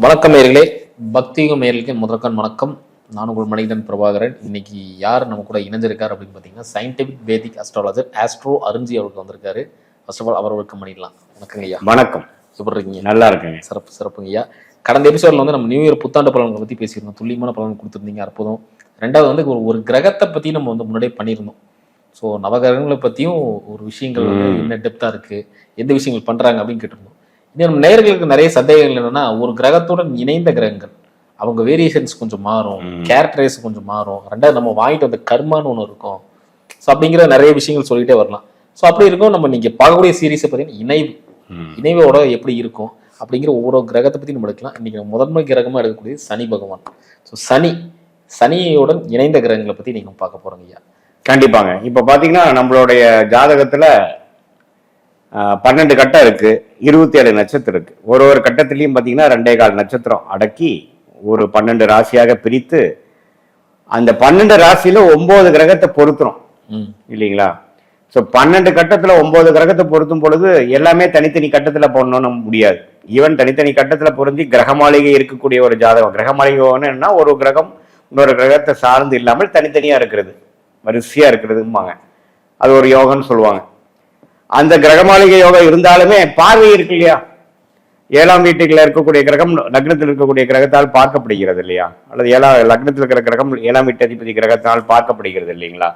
வணக்கம் நேயர்களே, பக்தியுகம் நேயர்களுக்கு முதற்கண் வணக்கம். நான் உங்கள் மனிதன் பிரபாகரன். இன்னைக்கு யார் நம்ம கூட இணைஞ்சிருக்காரு அப்படின்னு பார்த்தீங்கன்னா, சயின்டிபிக் வேதிக் அஸ்ட்ராலஜர் ஆஸ்ட்ரோ அருஞ்சி அவருக்கு வந்திருக்காரு. ஃபர்ஸ்ட் ஆஃப் ஆல் அவர் வெல்கம் பண்ணிடலாம். வணக்கங்க ஐயா. வணக்கம். எப்படி இருக்கீங்க? நல்லா இருக்குங்க. சிறப்புங்க ஐயா. கடந்த எபிசோட்ல வந்து நம்ம நியூ இயர் புத்தாண்டு பலன்களை பற்றி பேசியிருந்தோம். துல்லியமான பலன் கொடுத்துருந்தீங்க, அற்புதம். ரெண்டாவது வந்து ஒரு கிரகத்தை பற்றி நம்ம வந்து முன்னாடியே பண்ணியிருந்தோம். ஸோ நவகிரகங்களை பற்றியும் ஒரு விஷயங்கள் வந்து என்ன டெப்த்தாக இருக்குது, எந்த விஷயங்கள் பண்ணுறாங்க அப்படின்னு கேட்டிருந்தோம். இன்னும் நேயர்களுக்கு நிறைய சந்தேகங்கள் என்னன்னா, ஒரு கிரகத்துடன் இணைந்த கிரகங்கள் அவங்க வேரியேஷன்ஸ் கொஞ்சம் மாறும், கேரக்டரைஸ் கொஞ்சம் மாறும். ரெண்டாவது நம்ம வாங்கிட்டு வந்த கர்மான்னு ஒன்று இருக்கும். ஸோ அப்படிங்கிற நிறைய விஷயங்கள் சொல்லிட்டே வரலாம். ஸோ அப்படி இருக்கும். நம்ம நீங்க பார்க்கக்கூடிய சீரீஸை பார்த்தீங்கன்னா இணைவோட எப்படி இருக்கும் அப்படிங்கிற ஒவ்வொரு கிரகத்தை பற்றி நம்ம எடுக்கலாம். இன்னைக்கு முதன்மை கிரகமாக எடுக்கக்கூடிய சனி பகவான். ஸோ சனியுடன் இணைந்த கிரகங்களை பற்றி நீங்க பார்க்க போறோங்க ஐயா. கண்டிப்பாங்க. இப்ப பாத்தீங்கன்னா நம்மளுடைய ஜாதகத்துல 12 கட்டம் இருக்கு, 27 நட்சத்திரம் இருக்கு. ஒரு கட்டத்திலையும் பாத்தீங்கன்னா 2.25 நட்சத்திரம் அடக்கி ஒரு 12 ராசியாக பிரித்து அந்த 12 ராசியில 9 கிரகத்தை பொருத்துறோம் இல்லைங்களா? ஸோ 12 கட்டத்துல 9 கிரகத்தை பொருத்தும் பொழுது எல்லாமே தனித்தனி கட்டத்துல போடணும்னு முடியாது. ஈவன் தனித்தனி கட்டத்துல பொருந்தி கிரக மாளிகை இருக்கக்கூடிய ஒரு ஜாதகம். கிரக மாளிகைன்னா ஒரு கிரகம் இன்னொரு கிரகத்தை சார்ந்து இல்லாமல் தனித்தனியா இருக்கிறது, வரிசையா இருக்கிறதும்பாங்க. அது ஒரு யோகம்னு சொல்லுவாங்க. அந்த கிரக மாளிகை யோகம் இருந்தாலுமே பார்வை இருக்கு இல்லையா? 7ஆம் வீட்டுக்குள்ள இருக்கக்கூடிய கிரகம் லக்னத்தில் இருக்கக்கூடிய கிரகத்தால் பார்க்கப்படுகிறது இல்லையா? அல்லது லக்னத்தில் இருக்கிற கிரகம் 7ஆம் வீட்டு அதிபதி கிரகத்தால் பார்க்கப்படுகிறது இல்லைங்களா?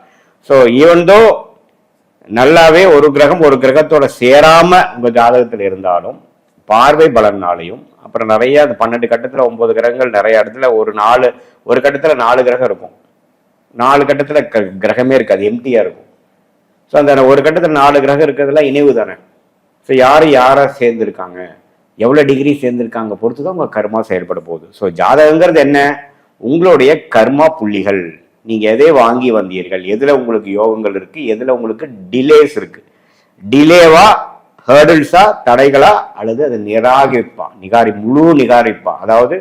ஸோ ஈவன்தோ நல்லாவே ஒரு கிரகம் ஒரு கிரகத்தோட சேராம உங்க ஜாதகத்தில் இருந்தாலும் பார்வை பலனாலையும் அப்புறம் நிறைய அந்த 12 கட்டத்துல 9 கிரகங்கள் நிறைய இடத்துல ஒரு கட்டத்துல 4 கிரகம் இருக்கும், 4 கட்டத்துல கிரகமே இருக்காது, எம்டியா இருக்கும். ஸோ அந்த ஒரு கட்டத்தில் 4 கிரகம் இருக்கிறதுலாம் இணைவு தானே. ஸோ யாரை சேர்ந்துருக்காங்க, எவ்வளோ டிகிரி சேர்ந்துருக்காங்க பொறுத்து தான் உங்கள் கர்மா செயல்பட போகுது. ஸோ ஜாதகங்கிறது என்ன? உங்களுடைய கர்மா புள்ளிகள். நீங்கள் எதை வாங்கி வந்தீர்கள், எதில் உங்களுக்கு யோகங்கள் இருக்குது, எதில் உங்களுக்கு டிலேஸ் இருக்குது. டிலேவா, ஹேர்டில்ஸா, தடைகளா, அல்லது அது முழு நிகாரிப்பா. அதாவது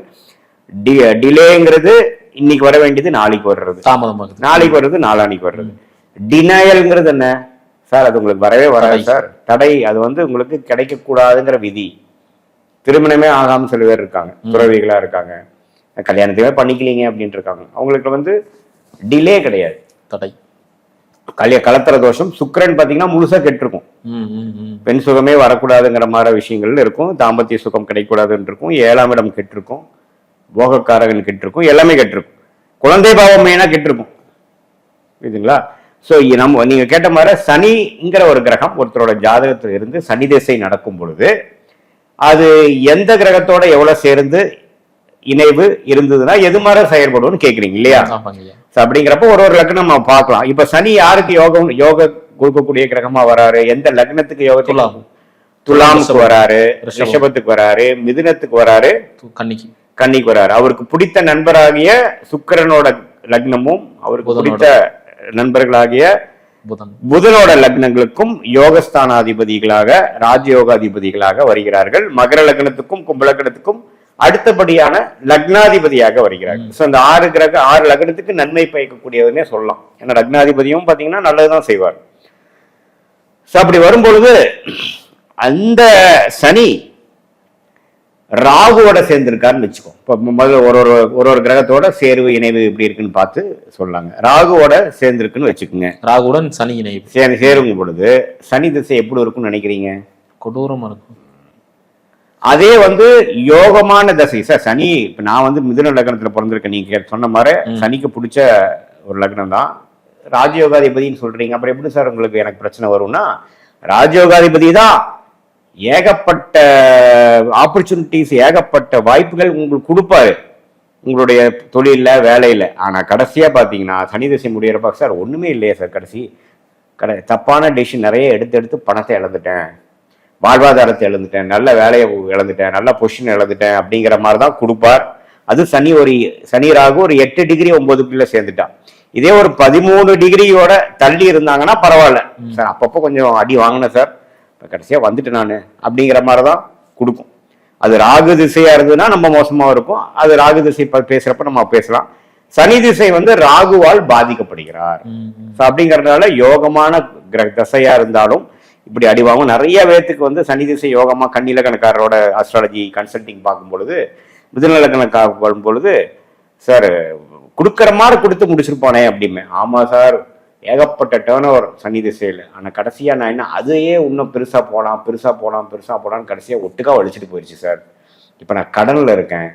டிலேங்கிறது இன்னைக்கு வர வேண்டியது நாளைக்கு வர்றது, நாளைக்கு வர்றது நாளானிக்கு வர்றது. டினையல்ங்கிறது என்ன சார்? அது உங்களுக்கு வரவே வராது சார், தடை. அது வந்து உங்களுக்கு கிடைக்க கூடாதுங்கிற விதி. திருமணமே ஆகாம சில பேர் இருக்காங்க, துறவிகளா இருக்காங்க, கல்யாணத்தையுமே பண்ணிக்கலீங்க அப்படின்னு இருக்காங்க. அவங்களுக்கு வந்து டிலே கிடையாது, தடை. கலத்திர தோஷம். சுக்கிரன் பாத்தீங்கன்னா முழுசா கெட்டிருக்கும். பெண் சுகமே வரக்கூடாதுங்கிற மாதிரி விஷயங்கள் இருக்கும். தாம்பத்திய சுகம் கிடைக்கூடாதுன்னு இருக்கும். 7ஆம் இடம் கெட்டிருக்கும், போகக்காரகன் கெட்டிருக்கும், எல்லாமே கெட்டிருக்கும். குழந்தை பாவம் மெயினா கெட்டிருக்கும். புரியுதுங்களா? ஸோ நீங்க கேட்ட மாதிரி சனிங்கிற ஒரு கிரகம் ஒருத்தரோட ஜாதகத்தில் இருந்து சனி திசை நடக்கும் பொழுது அது எந்த கிரகத்தோட எவ்வளவு சேர்ந்து இணைவு இருந்ததுன்னா எது மாதிரி செயல்படும்னு கேக்குறீங்க இல்லையா? அப்படிங்கிறப்ப ஒரு லக்னம் நம்ம பார்க்கலாம். இப்ப சனி யாருக்கு யோக கொடுக்கக்கூடிய கிரகமா வராரு, எந்த லக்னத்துக்கு யோகத்துக்கு? துலாமுக்கு வராரு, ரிஷபத்துக்கு வராரு, மிதுனத்துக்கு வராரு, கன்னிக்கு வராரு. அவருக்கு பிடித்த நண்பராகிய சுக்கிரனோட லக்னமும் அவருக்கு பிடித்த நண்பர்களாகிய புதனோட லக்னங்களுக்கும் யோகஸ்தானாதிபதிகளாக ராஜயோகாதிபதிகளாக வருகிறார்கள். மகர லக்னத்துக்கும் கும்ப லக்னத்துக்கும் அடுத்தபடியான லக்னாதிபதியாக வருகிறார்கள். ஸோ அந்த 6 லக்னத்துக்கு நன்மை பயக்கக்கூடியதுன்னே சொல்லலாம். ஏன்னா லக்னாதிபதியும் பார்த்தீங்கன்னா நல்லதுதான் செய்வார். ஸோ அப்படி வரும்பொழுது அந்த சனி ராகுவோட சேர்ந்திருக்காருன்னு வச்சுக்கோ. இப்போ முதல்ல ஒரு கிரகத்தோட சேர்வு இணைவு எப்படி இருக்குன்னு பார்த்து சொல்லாங்க. ராகுவோட சேர்ந்திருக்குன்னு வச்சுக்கோங்க. ராகுடன் சனி இணைவு சேரும் பொழுது சனி திசை எப்படி இருக்கும்னு நினைக்கிறீங்க? கொடூரமா இருக்கும். அதே வந்து யோகமான தசை சார். சனி இப்ப நான் வந்து மிதுன லக்னத்துல பிறந்திருக்கேன். நீங்க சொன்ன மாதிரி சனிக்கு பிடிச்ச ஒரு லக்னம் தான். ராஜயோகாதிபதினு சொல்றீங்க. அப்புறம் எப்படி சார் உங்களுக்கு எனக்கு பிரச்சனை வரும்னா, ராஜயோகாதிபதி தான் ஏகப்பட்ட ஆப்பர்ச்சுனிட்டிஸ், ஏகப்பட்ட வாய்ப்புகள் உங்களுக்கு கொடுப்பாரு உங்களுடைய தொழில வேலையில. ஆனா கடைசியா பாத்தீங்கன்னா சனி திசை முடியறப்ப சார் ஒண்ணுமே இல்லையா சார், தப்பான டிசிஷன் நிறைய எடுத்து பணத்தை இழந்துட்டேன், வாழ்வாதாரத்தை இழந்துட்டேன், நல்ல வேலையை இழந்துட்டேன், நல்ல பொசிஷன் இழந்துட்டேன் அப்படிங்கிற மாதிரிதான் கொடுப்பார். அது சனி ராகு ஒரு 8 டிகிரி 9க்குள்ள சேர்ந்துட்டான். இதே ஒரு 13 டிகிரியோட தள்ளி இருந்தாங்கன்னா பரவாயில்ல சார், அப்பப்போ கொஞ்சம் அடி வாங்கினேன் சார், இப்போ கடைசியாக வந்துட்டு நான் அப்படிங்கிற மாதிரி தான் கொடுக்கும். அது ராகு திசையா இருந்ததுன்னா நம்ம மோசமா இருக்கும். அது ராகு திசை பேசுறப்ப நம்ம பேசலாம். சனி திசை வந்து ராகுவால் பாதிக்கப்படுகிறார். அப்படிங்கறதுனால யோகமான தசையா இருந்தாலும் இப்படி அடிவாகும். நிறைய பேத்துக்கு வந்து சனி திசை யோகமா கண்ணில கணக்காரரோட அஸ்ட்ராலஜி கன்சல்டிங் பார்க்கும் பொழுது மிதுன லக்னம் வரும் பொழுது சார் கொடுக்குற மாதிரி கொடுத்து முடிச்சிருப்பானே அப்படிமே. ஆமா சார், ஏகப்பட்ட டேர்ன் ஓவர் சனி திசையில். ஆனால் கடைசியாக நான் என்ன அதையே இன்னும் பெருசாக போகலான்னு கடைசியாக ஒட்டுக்கா வலிச்சுட்டு போயிடுச்சு சார். இப்போ நான் கடனில் இருக்கேன்,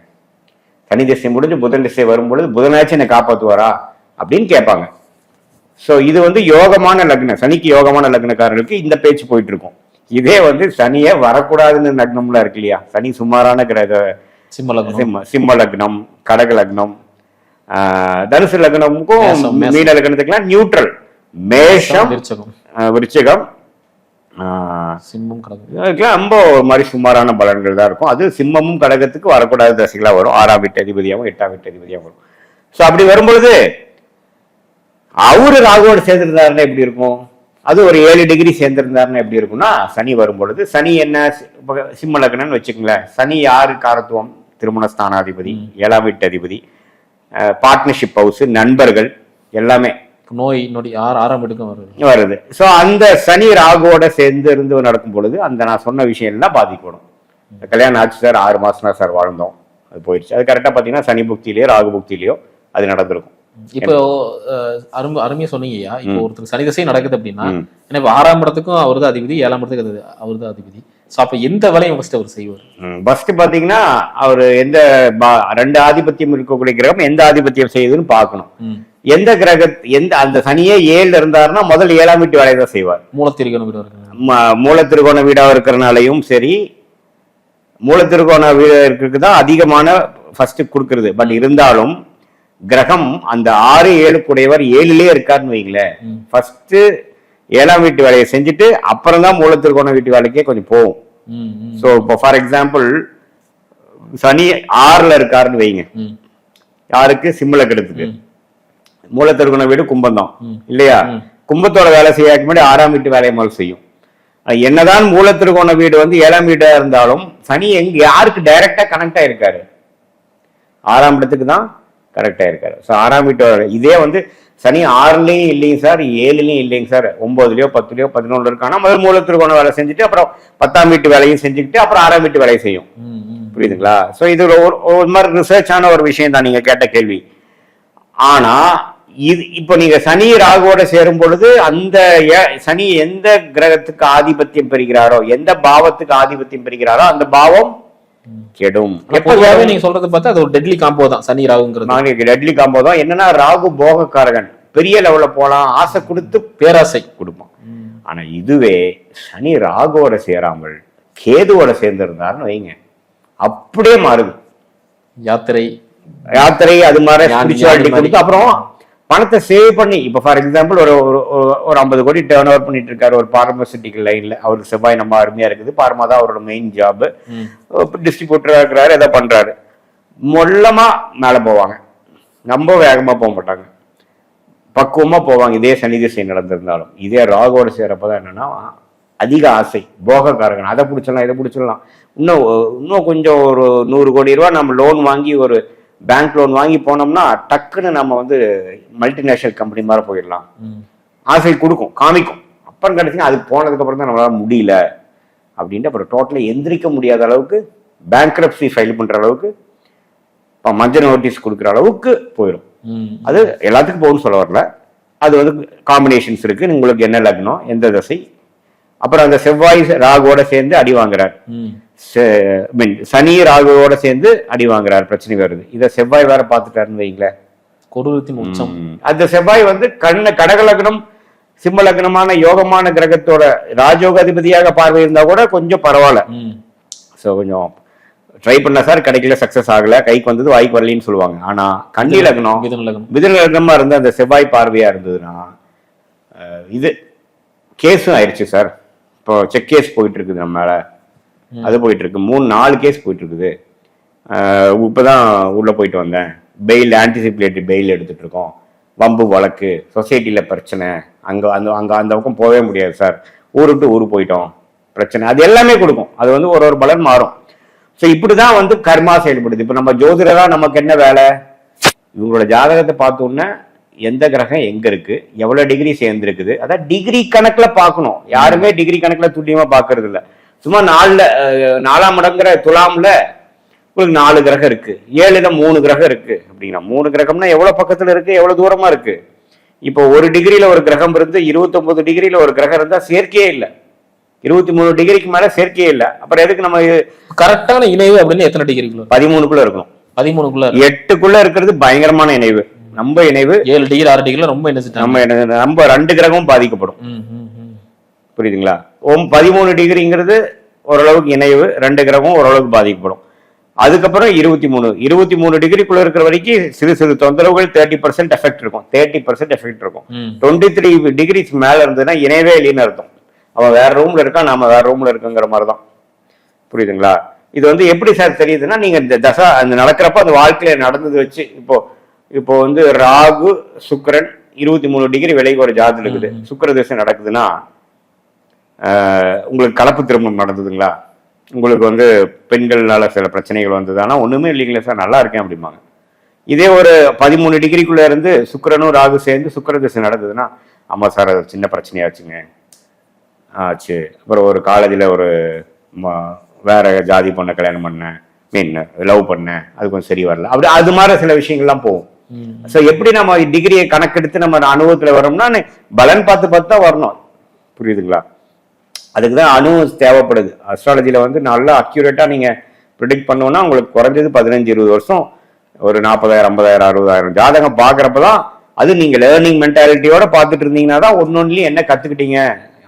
சனி திசை முடிஞ்சு புதன் திசை வரும்பொழுது புதனாச்சும் என்னை காப்பாற்றுவாரா அப்படின்னு கேட்பாங்க. ஸோ இது வந்து யோகமான லக்னம், சனிக்கு யோகமான லக்னக்காரர்களுக்கு இந்த பேச்சு போயிட்டு இருக்கும். இதே வந்து சனியே வரக்கூடாதுன்னு லக்னம்லாம் இருக்கு இல்லையா, சனி சுமாரான கிரக சிம்ம லக்னம், கடக லக்னம், தனுசு லக்னமுக்கும் மீன லக்னத்துக்குலாம் நியூட்ரல். மேஷம், விருச்சிகம், ரொம்ப ஒரு மாதிரி சுமாரான பலன்கள் தான் இருக்கும். அது சிம்மமும் கடகத்துக்கு வரக்கூடாத தசைகளா வரும், 6ஆம் வீட்டு அதிபதியாகவும் 8ஆம் வீட்டு அதிபதியாகவும் வரும். ஸோ அப்படி வரும்பொழுது அவரு ராகுவோடு சேர்ந்திருந்தாருன்னா எப்படி இருக்கும், அது ஒரு 7 டிகிரி சேர்ந்திருந்தாருன்னா எப்படி இருக்கும்னா, சனி வரும்பொழுது சனி என்ன சிம்ம லக்னம்னு வச்சுக்கோங்களேன். சனி யாரு காரத்துவம், திருமண ஸ்தானாதிபதி, 7ஆம் வீட்டு அதிபதி, பார்ட்னர்ஷிப் ஹவுஸ், நண்பர்கள் எல்லாமே நோய் நொடி 6ஆம் வீட்டுக்கும் வருது. ஸோ அந்த சனி ராகுவோட சேர்ந்து இருந்து நடக்கும் பொழுது அந்த நான் சொன்ன விஷயம் எல்லாம் பாதிக்கப்படும். கல்யாணம் ஆச்சு சார், 6 மாசம் தான் சார் வாழ்ந்தோம், அது போயிடுச்சு. அது கரெக்டாக பார்த்தீங்கன்னா சனி புக்தியிலையோ ராகு புக்தியிலையோ அது நடந்திருக்கும். இப்போ அருமையா சொன்னீங்கய்யா. இப்போ ஒருத்தருக்கு சனி திசை நடக்குது அப்படின்னா, ஏன்னா இப்போ 6ஆம் இடத்துக்கும் அவர் தான் அதிபதி, 7ஆம் இடத்துக்கு அவர் தான் அதிபதி. ஸோ அப்போ எந்த வேலையும் ஃபர்ஸ்ட் அவர் செய்வார்? ஃபர்ஸ்ட் பார்த்தீங்கன்னா அவர் எந்த 2 ஆதிபத்தியம் இருக்கக்கூடிய கிரகம் எந்த ஆதிபத்தியம் செய்யுதுன்னு பார்க்கணும். எந்த கிரக அந்த சனியே 7 இருந்தாருன்னா முதல் 7ஆம் வீட்டு வேலையை தான் செய்வார். மூலத்திருகோண வீடா இருக்கிறனாலையும் சரி, மூலத்திருகோண வீடு இருக்கிறதுக்கு தான் அதிகமான ஃபர்ஸ்ட் கொடுக்கறது. பட் இருந்தாலும் கிரகம் அந்த 6, 7 கூடையவர் 7லயே இருக்காருன்னு வைங்களேன், ஃபர்ஸ்ட் 7ஆம் வீட்டு வேலையை செஞ்சுட்டு அப்புறம் தான் மூலத்திருகோண வீட்டு வேலைக்கே கொஞ்சம் போகும். ஸோ இப்போ ஃபார் எக்ஸாம்பிள் சனி 6ல இருக்காருன்னு வைங்க, யாருக்கு சிம்ம லக்னத்துக்கு, மூலத்திருகோண வீடு கும்பம் தான் இல்லையா, கும்பத்தோட வேலை செய்யாக்கு முன்னாடி 6ஆம் வீட்டு வேலையை முதல் செய்யும். என்னதான் மூலத்திருகோண வீடு வந்து 7ஆம் வீடா இருந்தாலும் சனி யாருக்கு டைரக்டா கனெக்ட் ஆயிருக்காரு, 6ஆம் இடத்துக்கு தான் கரெக்ட் ஆயிருக்காரு. ஸோ 6ஆம் வீட்டோட இதே வந்து சனி 6லயும் இல்லைங்க சார், 7லயும் இல்லைங்க சார், 9லயோ 10லயோ 11 இருக்கானா முதல் மூலத்திருகோண வேலை செஞ்சுட்டு அப்புறம் 10ஆம் வீட்டு வேலையும் செஞ்சுக்கிட்டு அப்புறம் 6ஆம் வீட்டு வேலையை செய்யும். புரியுதுங்களா? ஸோ இது ஒரு மாதிரி ரிசர்ச்சான ஒரு விஷயம் தான் நீங்க கேட்ட கேள்வி. ஆனா இது இப்போ நீங்க சனி ராகுவோட சேரும் பொழுது அந்த சனி எந்த கிரகத்துக்கு ஆதிபத்தியம் பெறுகிறாரோ, எந்த பாவத்துக்கு ஆதிபத்தியம் பெறுகிறாரோ அந்த பாவம் கெடும். எப்போதுமே நீங்க சொல்றது பார்த்தா அது ஒரு டெட்லி காம்போ தான் சனி ராகுங்கிறது. டெட்லி காம்போ தான். என்னன்னா ராகு போகக்காரகன், பெரிய லெவல்ல போலாம், ஆசை கொடுத்து பேராசை கொடுப்பான். ஆனா இதுவே சனி ராகுவோட சேராமல் கேதுவோட சேர்ந்திருந்தாருன்னு வைங்க, அப்படியே மாறுது. யாத்திரை அது மாதிரி ஸ்பிரிச்சுவாலிட்டி கொடுத்து அப்புறம் பணத்தை சேவ் பண்ணி, இப்ப ஃபார் எக்ஸாம்பிள் ஒரு 50 கோடி டேர்ன் ஓவர் பண்ணிட்டு இருக்காரு ஒரு பார்மசிட்டிக்கல் லைன்ல. அவருக்கு செவ்வாய் நம்ம அருமையா இருக்குது, பார்மா தான் அவரோட மெயின் ஜாப், டிஸ்ட்ரிபியூட்டரா இருக்கிறாரு, எதை பண்றாரு, மொல்லமா மேல போவாங்க, ரொம்ப வேகமா போக மாட்டாங்க, பக்குவமா போவாங்க. இதே சனி திசை நடந்திருந்தாலும். இதே ராகுவோட சேரப்பதான் என்னன்னா அதிக ஆசை, போகக்காரகன், அதை பிடிச்சிடலாம் இதை பிடிச்சிடலாம், இன்னும் கொஞ்சம் ஒரு 100 கோடி ரூபாய் நம்ம லோன் வாங்கி ஒரு பேங்க் லோன் வாங்கி போனோம்னா டக்குன்னு நம்ம வந்து மல்டிநேஷனல் கம்பெனி மாதிரி போயிடலாம். ஆசை கொடுக்கும், காமிக்கும். அப்புறம் கிடைச்சுன்னா அது போனதுக்கு அப்புறம் தான் நம்மளால முடியல அப்படின்ட்டு அப்புறம் டோட்டலா எந்திரிக்க முடியாத அளவுக்கு பேங்க்ரப்சி ஃபைல் பண்ற அளவுக்கு, மஞ்சள் நோட்டீஸ் கொடுக்குற அளவுக்கு போயிடும். அது எல்லாத்துக்கும் போகும்னு சொல்ல வரல. அது வந்து காம்பினேஷன்ஸ் இருக்கு. உங்களுக்கு என்ன லக்னம், எந்த தசை, அப்புறம் அந்த செவ்வாய் ராகுவோட சேர்ந்து அடி வாங்குறார், சனி ராகுவோட சேர்ந்து அடி வாங்குறாரு, பிரச்சனை வருது. இத செவ்வாய் வேற பாத்துட்டாருன்னு வைங்களேன், அந்த செவ்வாய் வந்து கடக லக்னம் சிம்ம லக்னமான யோகமான கிரகத்தோட ராஜயோக அதிபதியாக பார்வை இருந்தா கூட கொஞ்சம் பரவாயில்ல. ஸோ கொஞ்சம் ட்ரை பண்ண சார், கிடைக்கல, சக்சஸ் ஆகல, கைக்கு வந்தது வாய்க்கு வரலின்னு சொல்லுவாங்க. ஆனா கன்னி லக்னம் மிதுன லக்னமா இருந்து அந்த செவ்வாய் பார்வையா இருந்ததுன்னா இது கேஸும் ஆயிடுச்சு சார். இப்போ செக் கேஸ் போயிட்டு இருக்குது நம்ம மேல, அது போயிட்டு இருக்கு, 3-4 கேஸ் போயிட்டு இருக்குது. இப்பதான் உள்ள போயிட்டு வந்தேன், பெயில் ஆன்டிசிபேட்டரி பெயில் எடுத்துட்டு இருக்கோம், வம்பு வழக்கு, சொசைட்டில பிரச்சனை, அங்க அந்த பக்கம் போகவே முடியாது சார், ஊர் விட்டு ஊர் போயிட்டோம், பிரச்சனை, அது எல்லாமே கொடுக்கும். அது வந்து ஒரு பலன் மாறும். ஸோ இப்படிதான் வந்து கர்மா செயல்படுது. இப்ப நம்ம ஜோதிடரா நமக்கு என்ன வேலை, இவங்களோட ஜாதகத்தை பார்த்தோன்னா எந்த கிரகம் எங்க இருக்கு, எவ்வளவு டிகிரி சேர்ந்துருக்குது, அதான் டிகிரி கணக்குல பார்க்கணும். யாருமே டிகிரி கணக்குல துல்லியமா பாக்குறது இல்லை. சும்மா 4ஆம் இடங்கிற துலாம்ல உங்களுக்கு 4 கிரகம் இருக்கு, 7ல 3 கிரகம் இருக்கு அப்படின்னா 3 கிரகம்னா எவ்வளவு பக்கத்துல இருக்கு, எவ்வளவு தூரமா இருக்கு. இப்போ 1 டிகிரியில ஒரு கிரகம் இருந்து 29 டிகிரியில ஒரு கிரகம் இருந்தா சேர்க்கையே இல்லை. 23 டிகிரிக்கு மேல சேர்க்கையே இல்லை. அப்புறம் எதுக்கு நம்ம கரெக்டான இணைவு அப்படின்னு எத்தனை டிகிரிக்குள்ள? 13க்குள்ள இருக்கணும். 13க்குள்ள 8க்குள்ள இருக்கிறது பயங்கரமான இணைவு. நம்ம இணைவு 7 டிகிரி 6 டிகிரில ரொம்ப நம்ம 2 கிரகமும் பாதிக்கப்படும். புரியுதுங்களா? 13 டிகிரிங்கிறது ஓரளவுக்கு இணைவு, 2 கிரகமும் ஓரளவுக்கு பாதிக்கப்படும். அதுக்கப்புறம் 23 டிகிரிக்குள்ள இருக்கிற வரைக்கும் சிறு சிறு தொந்தரவுகள் 30% எஃபெக்ட் இருக்கும். 30% எஃபெக்ட் இருக்கும். 23 டிகிரிஸ் மேல இருந்ததுன்னா இணைவே இல்லைன்னு அர்த்தம். அவன் வேற ரூம்ல இருக்கான், நாம வேற ரூம்ல இருக்குங்கிற மாதிரிதான். புரியுதுங்களா? இது வந்து எப்படி சார் தெரியுதுன்னா, நீங்க இந்த தசா அந்த நடக்கிறப்ப அந்த வாழ்க்கையில நடந்தது வச்சு இப்போ வந்து ராகு சுக்கிரன் 23 டிகிரி விலகி ஒரு ஜாதகம் இருக்குது, சுக்கிர திசை நடக்குதுன்னா உங்களுக்கு கலப்பு திருமணம் நடந்ததுங்களா, உங்களுக்கு வந்து பெண்கள்னால சில பிரச்சனைகள் வந்தது, ஆனா ஒண்ணுமே இல்லைங்களே சார் நல்லா இருக்கேன் அப்படிம்பாங்க. இதே ஒரு 13 டிகிரிக்குள்ள இருந்து சுக்கிரனும் ராகு சேர்ந்து சுக்கிர திசை நடந்ததுன்னா, ஆமா சார் அது சின்ன பிரச்சனையாச்சுங்க ஆச்சு, அப்புறம் ஒரு காலேஜில் ஒரு வேற ஜாதி பொண்ணை கல்யாணம் பண்ணேன், மீன் லவ் பண்ணேன், அது கொஞ்சம் சரி வரல, அப்படி அது மாதிரி சில விஷயங்கள்லாம் போகும். ஸோ எப்படி நம்ம டிகிரியை கணக்கெடுத்து நம்ம அனுபவத்துல வரோம்னா பலன் பார்த்து தான் வரணும். புரியுதுங்களா? அதுக்குதான் அனுபவம் தேவைப்படுது. அஸ்ட்ராலஜில வந்து நல்லா அக்யூரேட்டா நீங்க ப்ரிடிக்ட் பண்ணோம்னா உங்களுக்கு குறைஞ்சது 15-20 வருஷம் ஒரு 40,000 50,000 60,000 ஜாதகம் பாக்குறப்பதான் அது நீங்க லேர்னிங் மென்டாலிட்டியோட பார்த்துட்டு இருந்தீங்கன்னா தான் ஒன்னொன்னுலயும் என்ன கத்துக்கிட்டீங்க,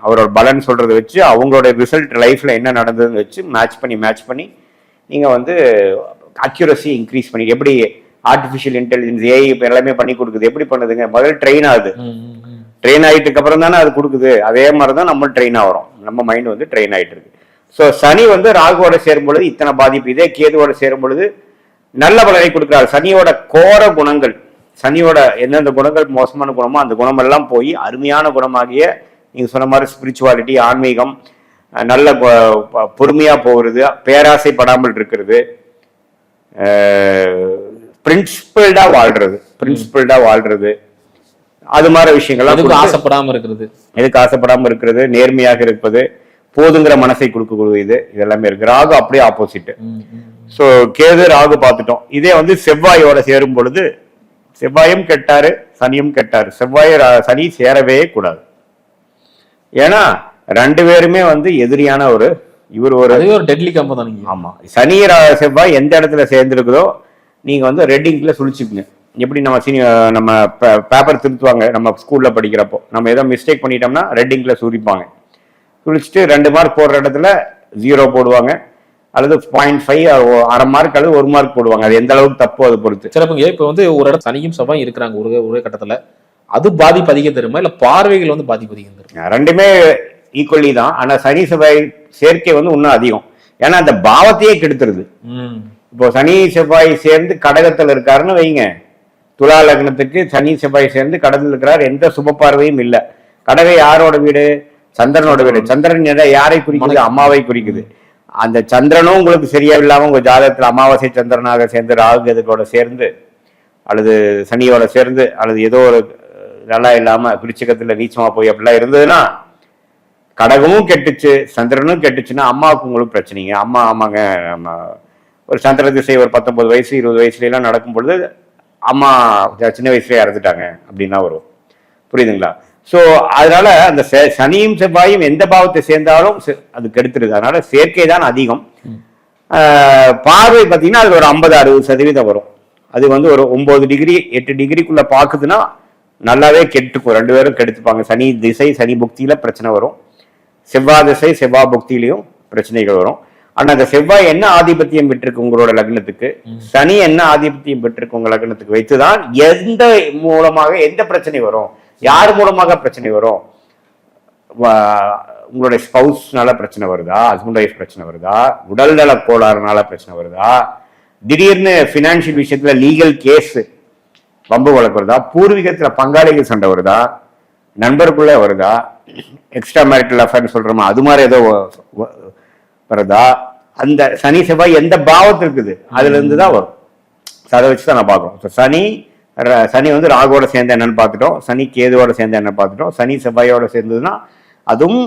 அவரோட பலன் சொல்றதை வச்சு அவங்களோட ரிசல்ட் லைஃப்ல என்ன நடந்ததுன்னு வச்சு மேட்ச் பண்ணி நீங்க வந்து அக்யூரசி இன்க்ரீஸ் பண்ணி, எப்படி ஆர்டிபிஷியல் இன்டெலிஜென்ஸ் ஏஐ எல்லாமே பண்ணி கொடுக்குது, எப்படி பண்ணுதுங்க, முதல்ல ட்ரெயின் ஆகுது, ட்ரெயின் ஆகிட்டுக்கு அப்புறம் தானே அது கொடுக்குது. அதே மாதிரிதான் நம்ம ட்ரெயின் ஆகிறோம், நம்ம மைண்ட் வந்து ட்ரெயின் ஆகிட்டு இருக்கு. ஸோ சனி வந்து ராகுவோட சேரும் பொழுது இத்தனை பாதிப்பு, இதே கேதுவோட சேரும் பொழுது நல்ல பலனை கொடுக்குறாரு. சனியோட கோர குணங்கள், சனியோட எந்தெந்த குணங்கள் மோசமான குணமோ அந்த குணமெல்லாம் போய் அருமையான குணமாகிய நீங்க சொன்ன மாதிரி ஸ்பிரிச்சுவாலிட்டி, ஆன்மீகம், நல்ல பொறுமையா போகிறது, பேராசைப்படாமல் இருக்கிறது, பிரின்சிபிள்டா வாழ்றது, அது மாதிரி விஷயங்கள்லாம், எதுக்கு ஆசைப்படாம இருக்கிறது, நேர்மையாக இருப்பது, போதுங்கிற மனசை கொடுக்கக்கூடிய இதெல்லாமே இருக்கு. ராகு அப்படியே ஆப்போசிட். சோ கேது ராகு பார்த்துட்டோம். இதே வந்து செவ்வாயோட சேரும் பொழுது செவ்வாயும் கெட்டாரு சனியும் கெட்டாரு. சனி சேரவே கூடாது. ஏன்னா 2 பேருமே வந்து எதிரியான இவர் ஒரு டெட்லி காம்போ தான். ஆமா, சனி செவ்வாய் எந்த இடத்துல சேர்ந்துருக்குதோ நீங்க வந்து ரெட் இங்க்ல சுழிச்சுக்குங்க. எப்படி நம்ம பேப்பர் திருத்துவாங்க நம்ம ஸ்கூல்ல படிக்கிறப்போ, நம்ம ஏதோ மிஸ்டேக் பண்ணிட்டோம்னா ரெட் இங்க்ல சுழிப்பாங்க. சுழிச்சுட்டு 2 மார்க் போடுற இடத்துல 0 போடுவாங்க, அல்லது 0.5 1/2 மார்க் அல்லது 1 மார்க் போடுவாங்க. அது எந்த அளவுக்கு தப்போ அதை பொறுத்து. சிறப்புங்க. இப்ப வந்து ஒரு இடம் சனியும் செவ்வாயும் இருக்கிறாங்க ஒரே கட்டத்துல, அது பாதிப்பு அதிகம் தருமா இல்ல பார்வைகள் வந்து பாதிப்பு அதிகம் தருமா? 2மே ஈக்குவலி தான். ஆனா சனி செவ்வாய் சேர்க்கை வந்து இன்னும் அதிகம். ஏன்னா அந்த பாவத்தையே கெடுத்துருது. இப்போ சனி செவ்வாய் சேர்ந்து கடகத்தில் இருக்காருன்னு வைங்க, துலா லக்னத்துக்கு சனி செவ்வாய் சேர்ந்து கடகத்தில் இருக்கிறார், எந்த சுப பார்வையும் இல்லை. கடகை யாரோட வீடு? சந்திரனோட வீடு. சந்திரன் யாரை குறிக்குது? அம்மாவை குறிக்குது. அந்த சந்திரனும் உங்களுக்கு சரியா இல்லாம உங்க ஜாதகத்துல அமாவாசை சந்திரனாக சேர்ந்து ராகு எதுக்கோட சேர்ந்து அல்லது சனியோட சேர்ந்து அல்லது ஏதோ ஒரு நல்லா இல்லாம பிரிச்சகத்துல நீச்சமா போய் அப்படிலாம் இருந்ததுன்னா, கடகமும் கெட்டுச்சு சந்திரனும் கெட்டுச்சுன்னா அம்மாவுக்கு உங்களுக்கு பிரச்சனைங்க. ஆமாங்க, நம்ம ஒரு சந்திர திசை ஒரு 19 வயசு 20 வயசுல எல்லாம் நடக்கும் பொழுது அம்மா சின்ன வயசுலயே இறந்துட்டாங்க அப்படின்னா வரும். புரியுதுங்களா? ஸோ அதனால அந்த சனியும் செவ்வாயும் எந்த பாவத்தை சேர்ந்தாலும் அது கெடுத்துருது. அதனால சேர்க்கை தான் அதிகம். பார்வை பார்த்தீங்கன்னா அதுல ஒரு 50-60% வரும். அது வந்து ஒரு 9 டிகிரி 8 டிகிரிக்குள்ள பாக்குதுன்னா நல்லாவே கெட்டுக்கும். 2 பேரும் கெடுத்துப்பாங்க. சனி திசை சனி புக்தியில பிரச்சனை வரும், செவ்வாய் திசை செவ்வாய் புக்தியிலையும் பிரச்சனைகள் வரும். ஆனா அந்த செவ்வாய் என்ன ஆதிபத்தியம் பெற்றிருக்கு உங்களோட லக்னத்துக்கு, சனி என்ன ஆதிபத்தியம் பெற்றிருக்கு உங்க லக்னத்துக்கு வைத்துதான் எந்த மூலமாக எந்த பிரச்சனை வரும், யார் மூலமாக பிரச்சனை வரும். உங்களுடைய ஸ்பவுஸ்னால பிரச்சனை வருதா, ஹஸ்பண்ட் ஒய்ஃப் பிரச்சனை வருதா, உடல் நல கோளாறுனால பிரச்சனை வருதா, திடீர்னு பினான்சியல் விஷயத்துல லீகல் கேஸ் வம்பு வழக்கு வருதா, பூர்வீகத்துல பங்காளிகள் சண்டை வருதா, நண்பருக்குள்ள வருதா, எக்ஸ்ட்ரா மேரிட்டல் அஃபேர் சொல்றோமா அது மாதிரி ஏதோ வருதா, அந்த சனி செவ்வாய் எந்த பாவத்தில் இருக்குது அதுல இருந்து தான் வரும். அதை வச்சுதான் நான் பார்க்கறோம். சனி வந்து ராகுவோட சேர்ந்த என்னன்னு பார்த்துட்டோம், சனி கேதுவோட சேர்ந்த என்ன பார்த்துட்டோம். சனி செவ்வாயோட சேர்ந்ததுன்னா அதுவும்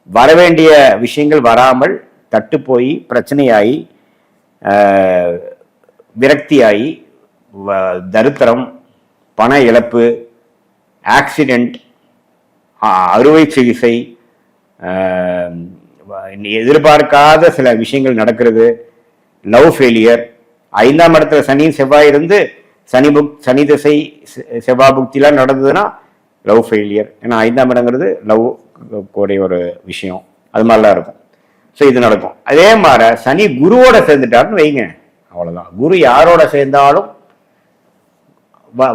வரவேண்டிய விஷயங்கள் வராமல் தட்டு போய் பிரச்சனையாகி விரக்தியாகி தரித்திரம், பண இழப்பு, ஆக்சிடென்ட், அறுவை சிகிச்சை, எதிர்பார்க்காத சில விஷயங்கள் நடக்கிறது, லவ் ஃபெயிலியர். 5ஆம் இடத்துல சனி செவ்வாய் இருந்து சனி திசை செவ்வாய் புக்திலாம் நடந்ததுன்னா லவ் ஃபெயிலியர். ஏன்னா 5ஆம் இடங்கிறது லவ் கூடிய ஒரு விஷயம், அது மாதிரிலாம் இருக்கும். ஸோ இது நடக்கும். அதே மாதிரி சனி குருவோட சேர்ந்துட்டாருன்னு வைங்க, அவ்வளவுதான். குரு யாரோட சேர்ந்தாலும்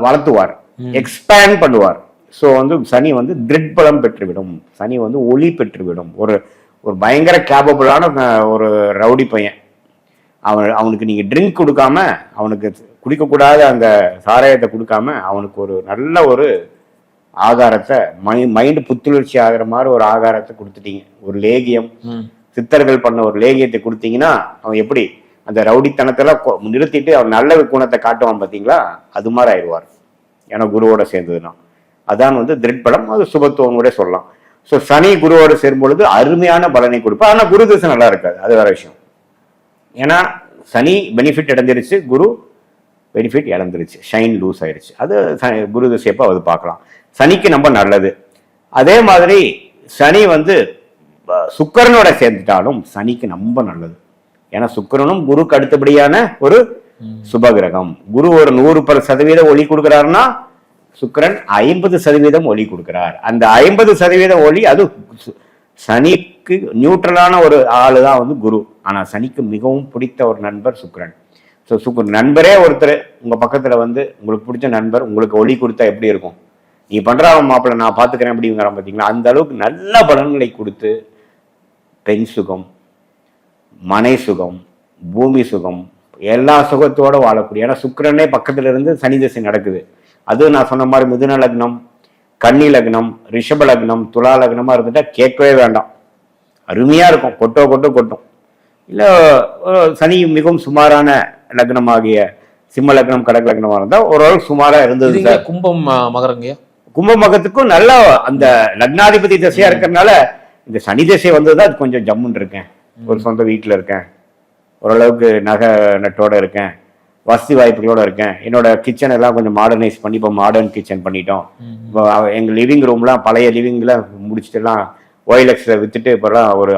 வளர்த்துவார், எக்ஸ்பேண்ட் பண்ணுவார். ஸோ சனி திருட்பலம் பெற்றுவிடும், சனி ஒளி பெற்றுவிடும். ஒரு ஒரு பயங்கர கேபபிளான ஒரு ரவுடி பையன், அவனுக்கு நீங்க ட்ரிங்க் கொடுக்காம, அவனுக்கு குடிக்கக்கூடாத அந்த சாராயத்தை கொடுக்காம, அவனுக்கு ஒரு நல்ல ஒரு ஆகாரத்தை, மைண்டு புத்துணர்ச்சி ஆகிற மாதிரி ஒரு ஆகாரத்தை கொடுத்துட்டீங்க, ஒரு லேகியம், சித்தர்கள் பண்ண ஒரு லேகியத்தை கொடுத்தீங்கன்னா அவன் எப்படி அந்த ரவுடித்தனத்தெல்லாம் நிறுத்திட்டு அவன் நல்ல குணத்தை காட்டுவான் பார்த்தீங்களா, அது மாதிரி ஆயிடுவார். ஏன்னா குருவோட சேர்ந்ததுன்னா அதான் திருட்பலம், அது சுபத்துவம் கூட சொல்லலாம். ஸோ சனி குருவோட சேரும் பொழுது அருமையான பலனை கொடுப்பார். ஆனால் குரு திசை நல்லா இருக்காது, அது வேற விஷயம். ஏன்னா சனி பெனிஃபிட் இழந்துருச்சு, குரு பெனிஃபிட் இழந்துருச்சு, ஷைன் லூஸ் ஆயிடுச்சு. அது குரு திசையப்போ அது பார்க்கலாம். சனிக்கு ரொம்ப நல்லது. அதே மாதிரி சனி சுக்கிரனோட சேர்ந்துட்டாலும் சனிக்கு ரொம்ப நல்லது. ஏன்னா சுக்கிரனும் குருக்கு அடுத்தபடியான ஒரு சுபகிரகம். குரு ஒரு 100% ஒளி கொடுக்கிறாருன்னா சுக்கிரன் 50% ஒளி கொடுக்கிறார். அந்த 50% ஒளி அது சனிக்கு நியூட்ரலான ஒரு ஆளு தான் குரு. ஆனா சனிக்கு மிகவும் பிடித்த ஒரு நண்பர் சுக்கிரன். ஸோ நண்பரே ஒருத்தர் உங்க பக்கத்துல உங்களுக்கு பிடிச்ச நண்பர் உங்களுக்கு ஒளி கொடுத்தா எப்படி இருக்கும்? நீ பண்ற மாப்பிள்ள நான் பாத்துக்கிறேன் அப்படிங்கிற பார்த்தீங்களா, அந்த அளவுக்கு நல்ல பலன்களை கொடுத்து பெண் சுகம், மனை சுகம், பூமி சுகம், எல்லா சுகத்தோட வாழக்கூடிய. ஏன்னா சுக்கிரனே பக்கத்துல இருந்து சனி திசை நடக்குது. அது நான் சொன்ன மாதிரி மிதுன லக்னம், கன்னி லக்னம், ரிஷப லக்னம், துலா லக்னமா இருந்துட்டா கேட்கவே வேண்டாம், அருமையா இருக்கும், கொட்டும். இல்ல சனி மிகவும் சுமாரான லக்னமாகிய சிம்ம லக்னம், கடக லக்னமா இருந்தா ஓரளவுக்கு சுமாரா இருந்தது. கும்பம் மகரங்க, கும்ப மகத்துக்கும் நல்ல அந்த லக்னாதிபதி திசையா இருக்கிறதுனால இந்த சனி திசை வந்ததுதான் அது கொஞ்சம் ஜம்முன்னு இருக்கேன், ஒரு சொந்த வீட்டுல இருக்கேன், ஓரளவுக்கு நகை நட்டோட இருக்கேன், வசதி வாய்ப்புகளோட இருக்கேன். என்னோட கிச்சன் எல்லாம் கொஞ்சம் மாடர்னைஸ் பண்ணி இப்போ மாடர்ன் கிச்சன் பண்ணிட்டோம். இப்போ எங்க லிவிங் ரூம்லாம் பழைய லிவிங்லாம் முடிச்சுட்டு எல்லாம் OLXல வித்துட்டு இப்போலாம் ஒரு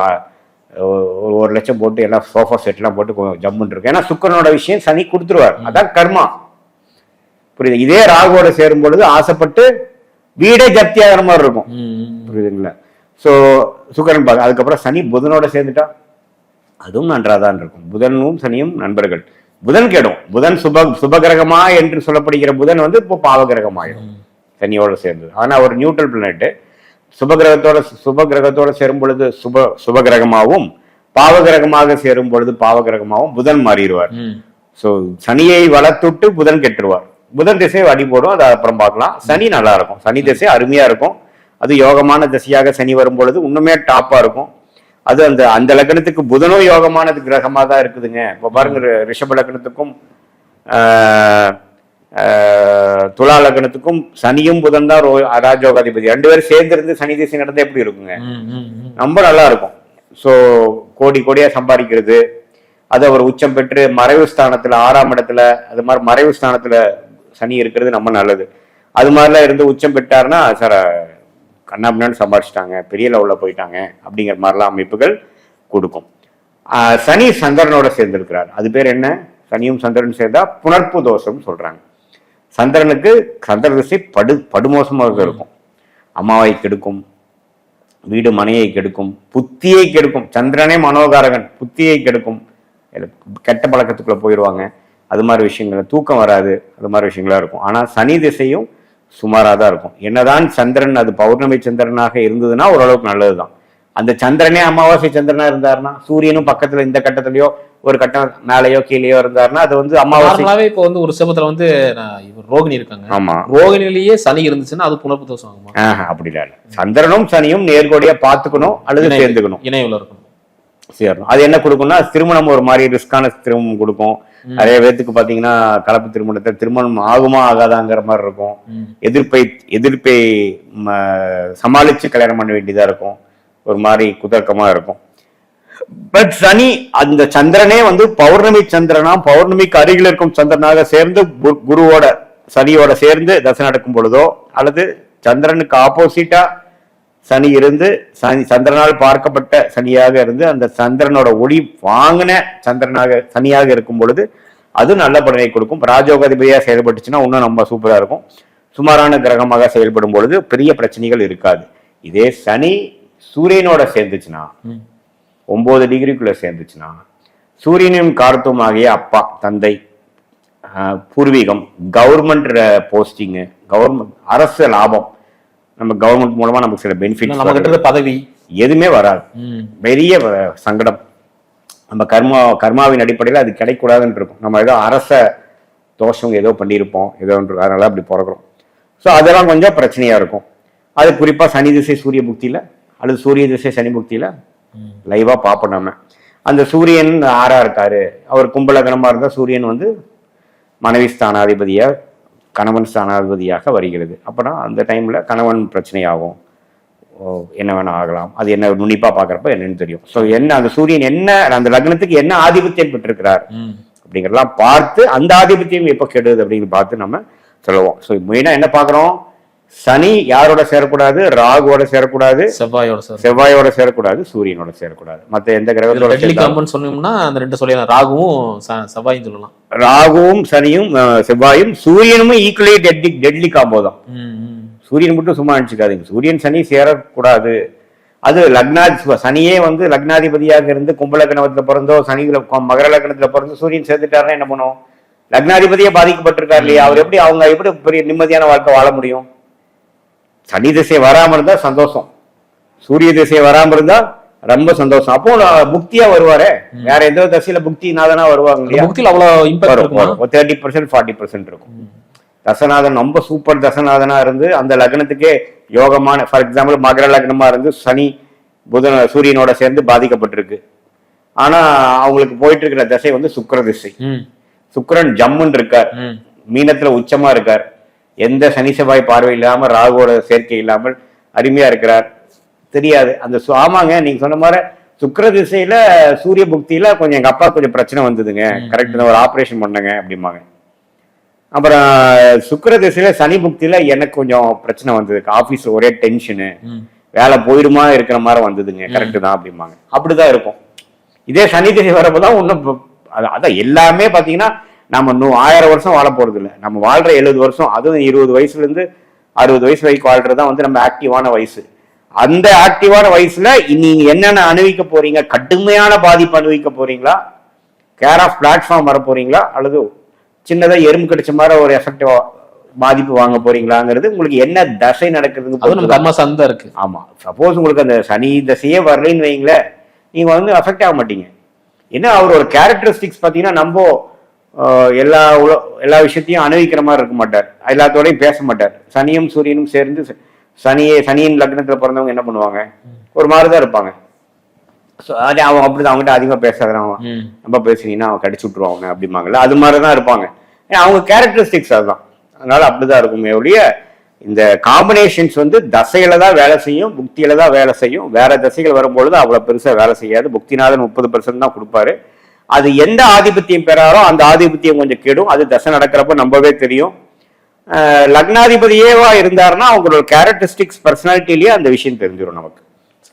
1 லட்சம் போட்டு எல்லாம் சோஃபா செட்லாம் போட்டு கொஞ்சம் ஜம்முன்னு இருக்கு. ஏன்னா சுக்கிரனோட விஷயம் சனி கொடுத்துருவார், அதான் கர்மா. புரியுது? இதே ராகுவோட சேரும் பொழுது ஆசைப்பட்டு வீடே ஜப்தி ஆகிற மாதிரி இருக்கும். புரியுதுங்களா? ஸோ சுக்கிரன் பார்க்க. அதுக்கப்புறம் சனி புதனோட சேர்ந்துட்டா அதுவும் நன்றாதான் இருக்கும். புதனும் சனியும் நண்பர்கள். புதன் கெடும். புதன் சுபகிரகமா என்று சொல்லப்படுகிற புதன் இப்போ பாவகிரகம் ஆயிடும் சனியோட சேர்ந்தது. ஆனா ஒரு நியூட்ரல் பிளானட் சுபகிரகத்தோட சேரும் பொழுது சுபகிரகமாகவும், பாவகிரகமாக சேரும் பொழுது பாவகிரகமாகவும் புதன் மாறிடுவார். ஸோ சனியை வளர்த்துட்டு புதன் கெட்டுருவார். புதன் திசை அடி போடும், அதை அப்புறம் பார்க்கலாம். சனி நல்லா இருக்கும், சனி திசை அருமையா இருக்கும். அது யோகமான திசையாக சனி வரும் பொழுது இன்னுமே டாப்பா இருக்கும். அது அந்த லக்னத்துக்கு புதனும் யோகமான கிரகமா தான் இருக்குதுங்க. இப்போ பாருங்க, ரிஷப லக்னத்துக்கும் துலா லக்னத்துக்கும் சனியும் புதன் தான் ராஜயோகாதிபதி. 2 பேரும் சேர்ந்து இருந்து சனி திசை நடந்தா எப்படி இருக்குங்க? ரொம்ப நல்லா இருக்கும். ஸோ கோடியா சம்பாதிக்கிறது, அது அவர் உச்சம் பெற்று மறைவு ஸ்தானத்துல 6ஆம் இடத்துல, அது மாதிரி மறைவு ஸ்தானத்துல சனி இருக்கிறது ரொம்ப நல்லது. அது மாதிரிலாம் இருந்து உச்சம் பெற்றாருன்னா சார் கண்ணாபின்னு சம்பாதிச்சிட்டாங்க, பெரிய லெவல்ல போயிட்டாங்க அப்படிங்கிற மாதிரிலாம் அமைப்புகள் கொடுக்கும். சனி சந்திரனோட சேர்ந்திருக்கிறார். அது பேர் என்ன? சனியும் சந்திரன் சேர்ந்தா புணர்ப்பு தோஷம் சொல்றாங்க. சந்திரனுக்கு சந்திர திசை படுமோசமாக இருக்கும். அம்மாவை கெடுக்கும், வீடு மனையை கெடுக்கும், புத்தியை கெடுக்கும். சந்திரனே மனோகாரகன், புத்தியை கெடுக்கும், கெட்ட பழக்கத்துக்குள்ள போயிடுவாங்க. அது மாதிரி விஷயங்கள், தூக்கம் வராது, அது மாதிரி விஷயங்களா இருக்கும். ஆனா சனி திசையும் சுமாராக தான் இருக்கும். என்னதான் சந்திரன் அது பௌர்ணமி சந்திரனாக இருந்ததுன்னா ஓரளவுக்கு நல்லதுதான். அந்த சந்திரனே அமாவாசை சந்திரனா இருந்தாருன்னா, சூரியனும் பக்கத்துல இந்த கட்டத்திலயோ ஒரு கட்டம் மேலேயோ கீழேயோ இருந்தாருன்னா அது அமாவாசை. இப்போ ஒரு சிவத்துல ரோகிணி இருக்காங்க. ஆமா, ரோகிணிலேயே சனி இருந்துச்சுன்னா அது புனர்ப்பு தோஷம் ஆகுமா? அப்படி இல்ல. சந்திரனும் சனியும் நேர்கோடியா பாத்துக்கணும் அல்லது சேர்ந்துக்கணும், இணைவுல இருக்கணும், சேரணும். அது என்ன கொடுக்கும்னா திருமணம் ஒரு மாதிரி ரிஸ்கான திருமணம் கொடுக்கும். நிறைய பேத்துக்கு பாத்தீங்கன்னா கலப்பு திருமணத்தை திருமணம் ஆகுமா ஆகாதாங்கிற மாதிரி இருக்கும். எதிர்ப்பை சமாளிச்சு கல்யாணம் பண்ண வேண்டியதா இருக்கும். ஒரு மாதிரி குதர்க்கமா இருக்கும். பட் சனி அந்த சந்திரனே வந்து பௌர்ணமி சந்திரனா, பௌர்ணமிக்கு அருகில் இருக்கும் சந்திரனாக சேர்ந்து குருவோட சனியோட சேர்ந்து தசை நடக்கும் பொழுதோ, அல்லது சந்திரனுக்கு ஆப்போசிட்டா சனி இருந்து சந்திரனால் பார்க்கப்பட்ட சனியாக இருந்து அந்த சந்திரனோட ஒளி வாங்கின சனியாக இருக்கும் பொழுது அது நல்ல பலனை கொடுக்கும். ராஜயோகாதிபதியா செயல்பட்டுச்சுன்னா இன்னும் நம்ம சூப்பரா இருக்கும். சுமாரான கிரகமாக செயல்படும் பொழுது பெரிய பிரச்சனைகள் இருக்காது. இதே சனி சூரியனோட சேர்ந்துச்சுன்னா, 9 டிகிரிக்குள்ள சேர்ந்துச்சுன்னா, சூரியனின் காரத்துவம் ஆகிய அப்பா, தந்தை, பூர்வீகம், கவர்மெண்ட் போஸ்டிங்கு, கவர்மெண்ட் அரசு லாபம், நம்ம கவர்மெண்ட் மூலமா நமக்கு சில பெனிஃபிட், பதவி எதுவுமே வராது. பெரிய சங்கடம். நம்ம கர்மாவின் அடிப்படையில் அது கிடைக்கூடாதுன்னு இருக்கும். நம்ம ஏதோ அரச தோஷம் ஏதோ பண்ணியிருப்போம், ஏதோ ஒன்று, அதனால அப்படி பிறக்கிறோம். ஸோ அதெல்லாம் கொஞ்சம் பிரச்சனையா இருக்கும். அது குறிப்பா சனி திசை சூரிய புக்தியில அல்லது சூரிய திசை சனி புக்தியில லைவா பார்ப்போம். நம்ம அந்த சூரியன் ஆறா இருக்காரு, அவர் கும்பலகனமா இருந்தா சூரியன் வந்து மனைவி ஸ்தானாதிபதியா, கணவன் ஸ்தானாதிபதியாக வருகிறது. அப்பனா அந்த டைம்ல கணவன் பிரச்சனை ஆகும், என்ன வேணா ஆகலாம். அது என்ன நுண்ணிப்பா பாக்குறப்ப என்னன்னு தெரியும். ஸோ என்ன அந்த சூரியன் என்ன அந்த லக்னத்துக்கு என்ன ஆதிபத்தியம் பெற்றிருக்கிறார் அப்படிங்கிறதெல்லாம் பார்த்து அந்த ஆதிபத்தியம் எப்ப கெடுது அப்படின்னு பார்த்து நம்ம சொல்லுவோம். ஸோ மெயினா என்ன பாக்குறோம், சனி யாரோட சேரக்கூடாது, ராகுவோட சேரக்கூடாது, செவ்வாயோட சேரக்கூடாது, சூரியனோட சேரக்கூடாது. மற்ற எந்த கிரகத்தோட சொன்னோம்னா அந்த ரெண்டு சொல்லலாம், ராகுவும் செவ்வாயும் சொல்லலாம். ராகுவும் சனியும் செவ்வாயும் சூரியனும் ஈக்குவலி டெட்லி காம்போ தான். சூரியன் மட்டும் சும்மா நினைச்சுக்காதீங்க, சூரியன் சனி சேரக்கூடாது. அது சனியே வந்து லக்னாதிபதியாக இருந்து கும்ப லக்னத்துல பிறந்தோ, சனிகளை மகர லக்னத்துல பிறந்தோ சூரியன் சேர்ந்துட்டாருன்னா என்ன பண்ணும், லக்னாதிபதியே பாதிக்கப்பட்டிருக்காரு இல்லையா, அவர் எப்படி அவங்க எப்படி பெரிய நிம்மதியான வாழ்க்கை வாழ முடியும்? சனி திசை வராம இருந்தா சந்தோஷம், சூரிய திசை வராம இருந்தா ரொம்ப சந்தோஷம். அப்போ புக்தியா வருவாரு. வேற எந்த தசையில புக்திநாதனா வருவாங்க இல்லையா, 30% 40% இருக்கும். தசநாதன் ரொம்ப சூப்பர் தசநாதனா இருந்து அந்த லக்னத்துக்கே யோகமான, ஃபார் எக்ஸாம்பிள் மகர லக்னமா இருந்து சனி சூரியனோட சேர்ந்து பாதிக்கப்பட்டிருக்கு. ஆனா அவங்களுக்கு போயிட்டு இருக்கிற திசை வந்து சுக்கிர திசை. சுக்கிரன் ஜம்முன்னு இருக்கார், மீனத்துல உச்சமா இருக்கார், எந்த சனி செவ்வாய் பார்வை இல்லாம ராகுவோட சேர்க்கை இல்லாமல் அருமையா இருக்கிறார். தெரியாது அந்த ஆமாங்க நீங்க சொன்ன மாதிரி சுக்கிர திசையில சூரிய புக்தியில கொஞ்சம் எங்க அப்பா கொஞ்சம் பிரச்சனை வந்ததுங்க, கரெக்ட், ஒரு ஆப்ரேஷன் பண்ணங்க அப்படிம்பாங்க. அப்புறம் சுக்கிர திசையில சனி புக்தியில எனக்கு கொஞ்சம் பிரச்சனை வந்தது, ஆபீஸ்ல ஒரே டென்ஷனு, வேலை போயிடுமா இருக்கிற மாதிரி வந்ததுங்க, கரெக்ட் தான் அப்படிம்பாங்க. அப்படிதான் இருக்கும். இதே சனி திசை வரப்போதான் ஒன்னும் அதான் எல்லாமே பாத்தீங்கன்னா நம்ம 1000 வருஷம் வாழ போறது இல்லை, நம்ம வாழ்ற 70 வருஷம், அதுவும் 20 வயசுல இருந்து 60 வயசு வரைக்கும் வாழ்றதுதான் வந்து நம்ம ஆக்டிவான வயசு. அந்த ஆக்டிவான வயசுல நீங்க என்னென்ன அனுபவிக்க போறீங்க, கடுமையான பாதிப்பு அனுபவிக்க போறீங்களா, கேர் ஆஃப் பிளாட்ஃபார்ம் வர போறீங்களா, அல்லது சின்னதா எறும்பு கடிச்ச மாதிரி ஒரு எஃபெக்டிவா பாதிப்பு வாங்க போறீங்களாங்கிறது உங்களுக்கு என்ன தசை நடக்குதுன்னு இருக்கு. ஆமா, சப்போஸ் உங்களுக்கு அந்த சனி தசையே வரலைன்னு வைங்களேன், நீங்க வந்து அஃபெக்ட் ஆக மாட்டீங்க. ஏன்னா அவர் ஒரு கேரக்டரிஸ்டிக்ஸ் பாத்தீங்கன்னா நம்ம எல்லா விஷயத்தையும் அனுபவிக்கிற மாதிரி இருக்க மாட்டார், எல்லாத்தோடையும் பேச மாட்டார். சனியும் சூரியனும் சேர்ந்து சனியின் லக்னத்துல பிறந்தவங்க என்ன பண்ணுவாங்க, ஒரு மாதிரிதான் இருப்பாங்க. அவன் அப்படிதான், அவங்ககிட்ட அதிகமா பேசாதான், ரொம்ப பேசுனீங்கன்னா அவன் கடிச்சு விட்டுருவாங்க அப்படிம்பாங்கல்ல, அது மாதிரிதான் இருப்பாங்க. அவங்க கேரக்டரிஸ்டிக்ஸ் அதுதான், அதனால அப்படிதான் இருக்குமே ஒழிய இந்த காம்பினேஷன்ஸ் வந்து தசையில தான் வேலை செய்யும், புக்தியில தான் வேலை செய்யும். வேற தசைகள் வரும்பொழுது அவ்வளவு பெருசா வேலை செய்யாது. புக்திநாதன் 30% தான் கொடுப்பாரு. அது எந்த ஆதிபத்தியம் பெறாரோ அந்த ஆதிபத்தியம் கொஞ்சம் கெடும். அது தசை நடக்கிறப்ப நம்பவே தெரியும். லக்னாதிபதியேவா இருந்தாருன்னா அவங்களோட கேரக்டரிஸ்டிக்ஸ் பர்சனாலிட்டிலேயே அந்த விஷயம் தெரிஞ்சிடும் நமக்கு.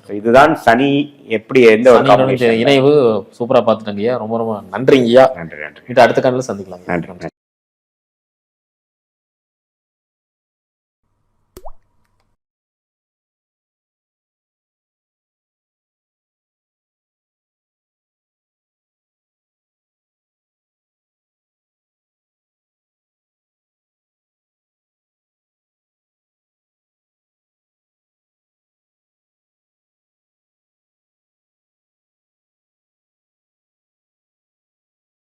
இதுதான் சனி எப்படி எந்த ஒரு இணைவு சூப்பரா பாத்துட்டீங்க. ரொம்ப ரொம்ப நன்றிங்கய்யா. நன்றி. அடுத்த காலையில சந்திக்கலாம். நன்றி.